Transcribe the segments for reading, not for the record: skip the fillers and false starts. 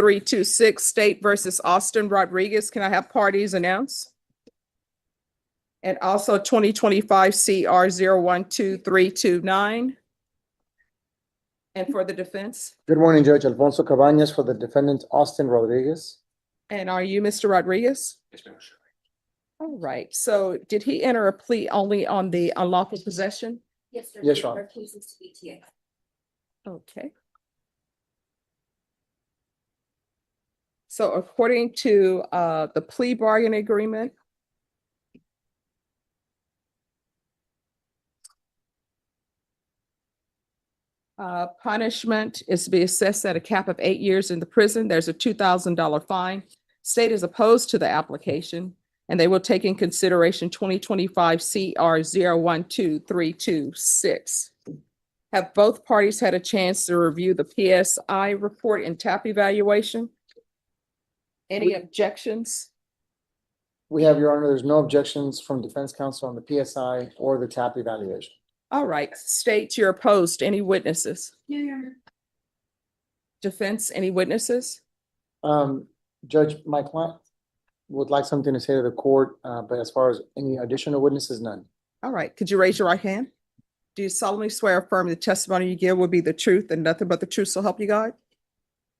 326 State versus Austin Rodriguez. Can I have parties announce? And also 2025 CR 012329. And for the defense? Good morning, Judge Alfonso Cabañas for the defendant, Austin Rodriguez. And are you Mr. Rodriguez? Yes, ma'am. All right, so did he enter a plea only on the unlawful possession? Yes, sir. Yes, Your Honor. Our cases to BTA. Okay. So according to the plea bargain agreement, punishment is to be assessed at a cap of 8 years in the prison. There's a $2,000 fine. State is opposed to the application, and they will take in consideration 2025 CR 012326. Have both parties had a chance to review the PSI report and TAP evaluation? Any objections? We have, Your Honor, there's no objections from defense counsel on the PSI or the TAP evaluation. All right, state you're opposed. Any witnesses? No, Your Honor. Defense, any witnesses? Judge, my client would like something to say to the court, but as far as any additional witnesses, none. All right, could you raise your right hand? Do you solemnly swear or affirm the testimony you give will be the truth and nothing but the truth so help you God?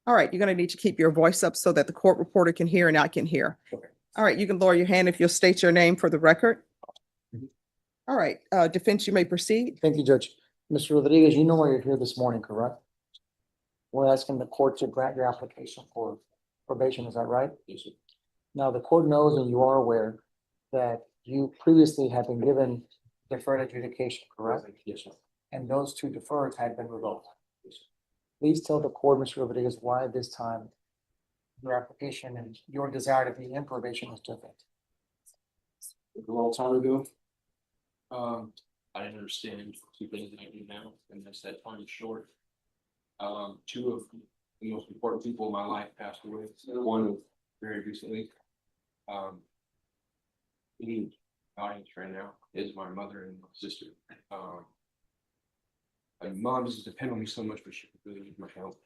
All right, you're gonna need to keep your voice up so that the court reporter can hear and I can hear. Okay. All right, you can lower your hand if you'll state your name for the record. Mhm. All right, defense, you may proceed. Thank you, Judge. Mr. Rodriguez, you know why you're here this morning, correct? We're asking the court to grant your application for probation, is that right? Yes, sir. Now, the court knows and you are aware that you previously had been given deferred adjudication, correct? Yes, sir. And those two deferreds had been revoked. Yes, sir. Please tell the court, Mr. Rodriguez, why this time your application and your desire to be in probation is different. A long time ago, I didn't understand two things that I do now, and that's that time is short. Two of the most important people in my life passed away. One very recently. The audience right now is my mother and my sister. My mom doesn't depend on me so much, but she really needs my help.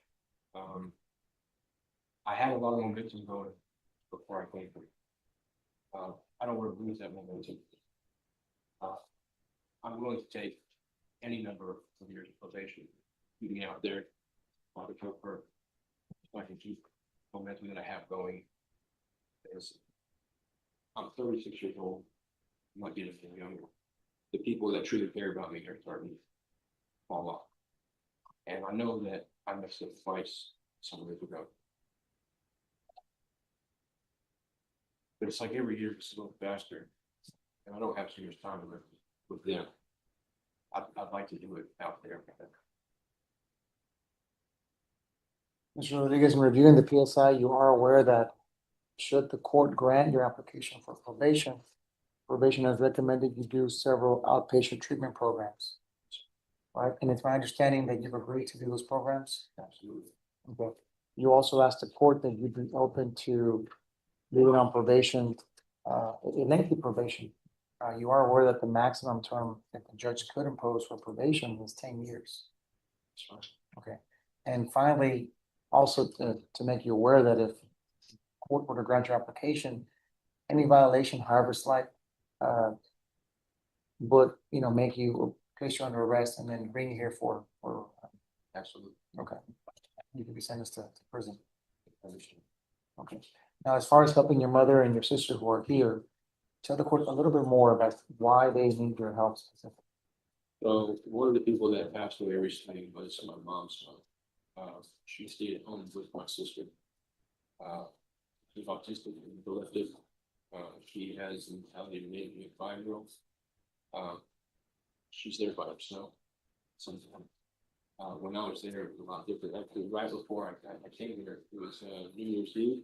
I had a lot of momentum going before I came here. I don't want to lose that momentum. I'm willing to take any number of years of probation, keeping me out there, to cope for, so I can keep momentum that I have going. Because I'm 36 years old. I'm not getting any younger. The people that truly care about me are starting to fall off. And I know that I messed up twice some years ago. But it's like every year it's a little faster. And I don't have so much time to live with them. I'd like to do it out there. Mr. Rodriguez, in reviewing the PSI, you are aware that should the court grant your application for probation, probation has recommended you do several outpatient treatment programs. Right, and it's my understanding that you've agreed to do those programs? Absolutely. Okay. You also asked the court that you'd be open to living on probation, a lengthy probation. You are aware that the maximum term that the judge could impose for probation is 10 years. That's fine. Okay, and finally, also to make you aware that if court were to grant your application, any violation, however slight, would, make you place you under arrest and then bring you here for Absolutely. okay. You could be sentenced to prison. Okay. Now, as far as helping your mother and your sister who are here, tell the court a little bit more about why they need your help specifically. So one of the people that passed away recently was my mom's son. She stayed at home with my sister. She's autistic and epileptic. She has an intelligent maybe a 5-year-old. She's there by herself sometimes. When I was there, it was a lot different. Actually, right before I came here, it was New Year's Eve.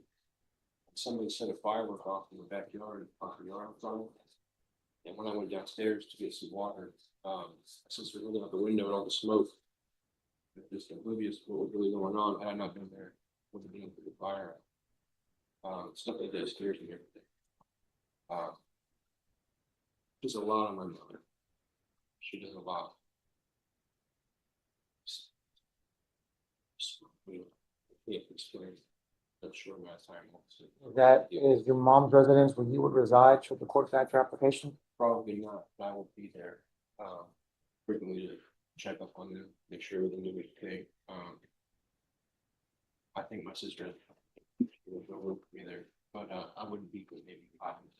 Somebody set a firework off in the backyard, off the yard front. And when I went downstairs to get some water, since we're looking out the window and all the smoke, just oblivious to what was really going on, I had not been there when the being for the fire. Stuff like that scares me every day. There's a lot on my mother. She does a lot. I can't explain. a short amount of time. So That is your mom's residence where you would reside, should the court grant your application? probably not, but I will be there, frequently to check up on them, make sure everything is okay. I think my sister will go with me there, but, I wouldn't be for maybe 5 minutes.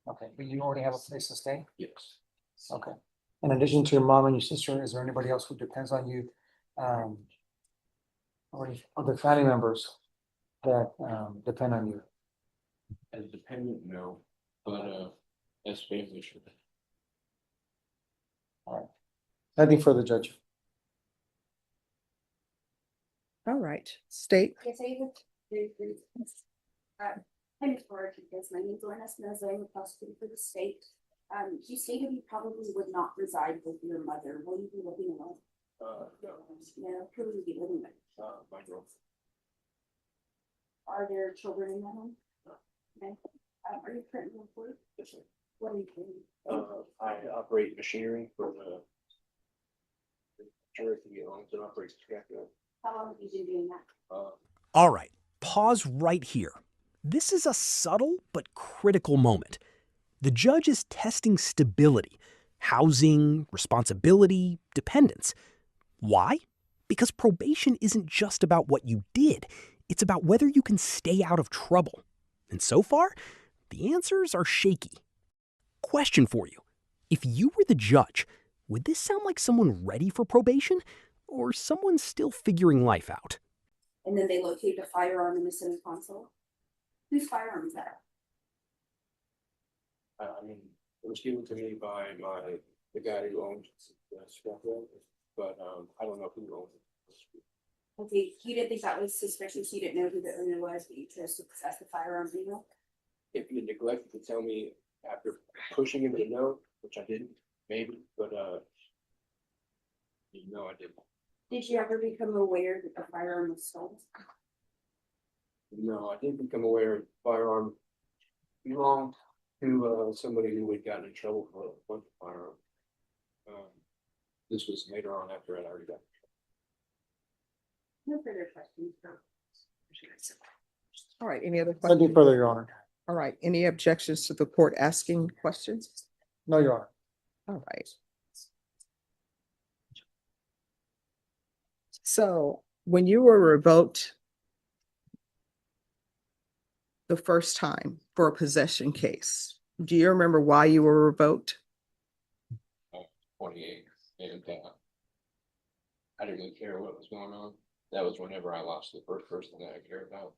Okay, but you already have a place to stay? Yes. Okay. In addition to your mom and your sister, is there anybody else who depends on you? Or any other family members that depend on you? As a dependent, no, but, as family, sure. Nothing further, Judge. All right, state. Yes, I have very brief. I'm Victoria, because my name's Lorna Espinoza, I'm a prosecutor for the state. You stated you probably would not reside with your mother. Will you be living alone? No, No, who will you be living with? my girlfriend. Are there children in the home? Okay. Are you currently employed? Yes, sir. What are you doing? I operate machinery for the Cherokee owns and operates a tractor. How long have you been doing that? All right, pause right here. This is a subtle but critical moment. The judge is testing stability, housing, responsibility, dependence. Why? Because probation isn't just about what you did. It's about whether you can stay out of trouble. And so far, the answers are shaky. Question for you. If you were the judge, would this sound like someone ready for probation or someone still figuring life out? And then they located a firearm in the center console. Whose firearm is that? I mean, it was given to me by the guy who owns the scrapyard, but, I don't know who owns it. Okay, you didn't think that was suspicious, you didn't know who the owner was, but you chose to possess the firearm, you know? If you neglected to tell me after pushing him to know, which I didn't, maybe, but, no, I didn't. Did you ever become aware that the firearm was stolen? No, I didn't become aware of firearm belonged to, somebody who had gotten in trouble for a bunch of firearms. This was later on after I'd already got. No further questions. All right, any other Nothing questions? further, Your Honor. All right, any objections to the court asking questions? No, Your Honor. All right. So when you were revoked the first time for a possession case, do you remember why you were revoked? 28, and I didn't really care what was going on. That was whenever I lost the first person that I cared about.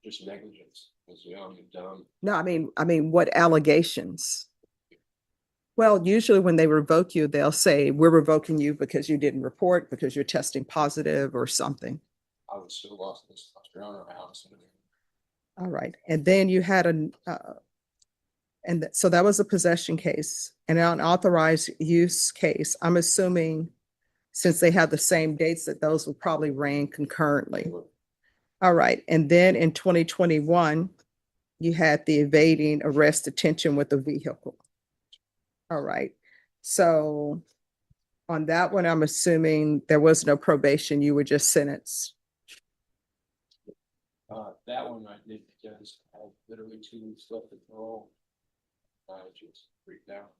Just negligence, was young and dumb. No, I mean, what allegations? Well, usually when they revoke you, they'll say, we're revoking you because you didn't report, because you're testing positive or something. I was so lost in this Australian house. All right, and then you had so that was a possession case, and an unauthorized use case. I'm assuming since they have the same dates that those will probably ran concurrently. All right, and then in 2021, you had the evading arrest detention with a vehicle. All right, so on that one, I'm assuming there was no probation, you were just sentenced. That one I did because I had literally 2 weeks left of parole. I just freaked out.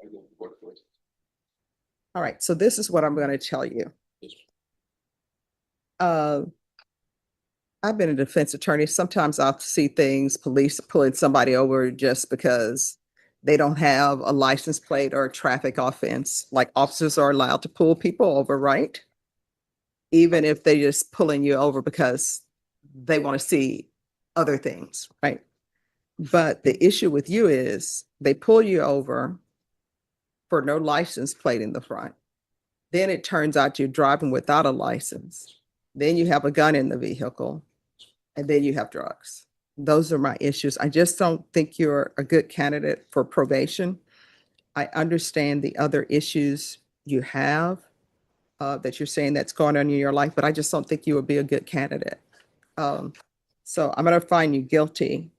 I go to court for it. All right, so this is what I'm going to tell you. Yes. I've been a defense attorney. Sometimes I'll see things, police pulling somebody over just because they don't have a license plate or a traffic offense. Like officers are allowed to pull people over, right? Even if they just pulling you over because they want to see other things, right? But the issue with you is they pull you over for no license plate in the front. Then it turns out you're driving without a license. Then you have a gun in the vehicle, and then you have drugs. Those are my issues. I just don't think you're a good candidate for probation. I understand the other issues you have that you're saying that's going on in your life, but I just don't think you would be a good candidate. So I'm going to find you guilty.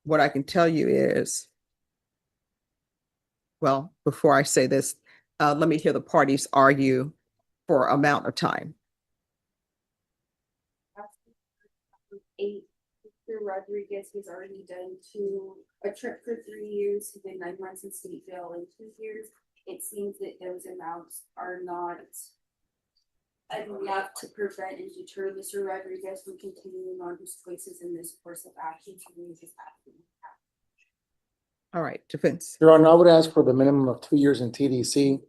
What I can tell you is, well, before I say this, let me hear the parties argue for amount of time. 8, Mr. Rodriguez has already done a trip for 3 years, he did 9 months in state jail in 2 years. It seems that those amounts are not enough to prevent and deter Mr. Rodriguez from continuing on his choices in this course of action, so we just have to. All right, defense. Your Honor, I would ask for the minimum of 2 years in TDC.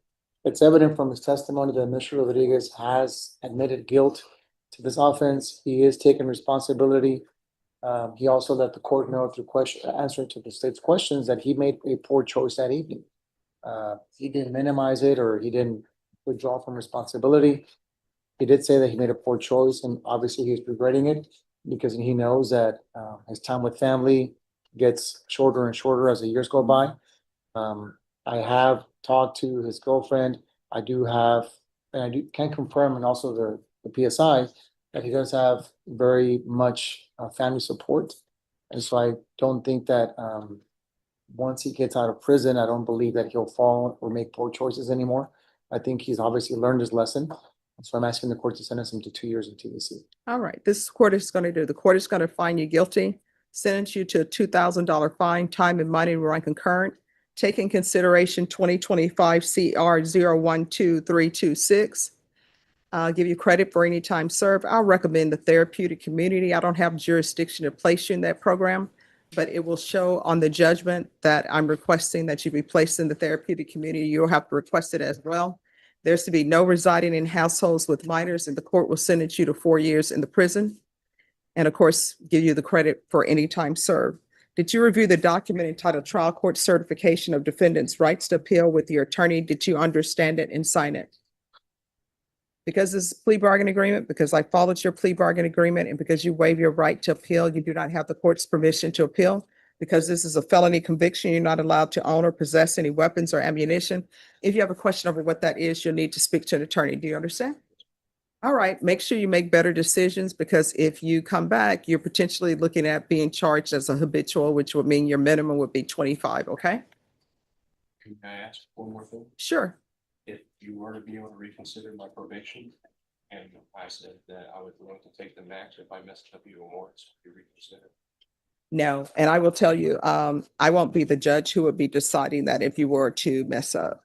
It's evident from his testimony that Mr. Rodriguez has admitted guilt to this offense. He is taking responsibility. He also let the court know through answer to the state's questions that he made a poor choice that evening. He didn't minimize it or he didn't withdraw from responsibility. He did say that he made a poor choice, and obviously he's regretting it because he knows that his time with family gets shorter and shorter as the years go by. I have talked to his girlfriend. I can confirm, and also the PSI, that he does have very much family support. And so I don't think that once he gets out of prison, I don't believe that he'll fall or make poor choices anymore. I think he's obviously learned his lesson. So I'm asking the court to sentence him to 2 years in TDC. All right, this court is going to do, the court is going to find you guilty, sentence you to a $2,000 fine, time and money will run concurrent. Take in consideration 2025 CR 012326. I'll give you credit for any time served. I'll recommend the therapeutic community. I don't have jurisdiction to place you in that program, but it will show on the judgment that I'm requesting that you be placed in the therapeutic community. You'll have to request it as well. There's to be no residing in households with minors, and the court will sentence you to 4 years in the prison. And of course, give you the credit for any time served. Did you review the document entitled Trial Court Certification of Defendant's Rights to Appeal with your attorney? Did you understand it and sign it? Because this is a plea bargain agreement, because I followed your plea bargain agreement, and because you waive your right to appeal, you do not have the court's permission to appeal. Because this is a felony conviction, you're not allowed to own or possess any weapons or ammunition. If you have a question over what that is, you'll need to speak to an attorney. Do you understand? All right, make sure you make better decisions, because if you come back, you're potentially looking at being charged as a habitual, which would mean your minimum would be 25, okay? Can I ask one more thing? Sure. If you were to be able to reconsider my probation, and I said that I was willing to take the max if I messed up even more, so you reconsider. No, and I will tell you, I won't be the judge who would be deciding that if you were to mess up.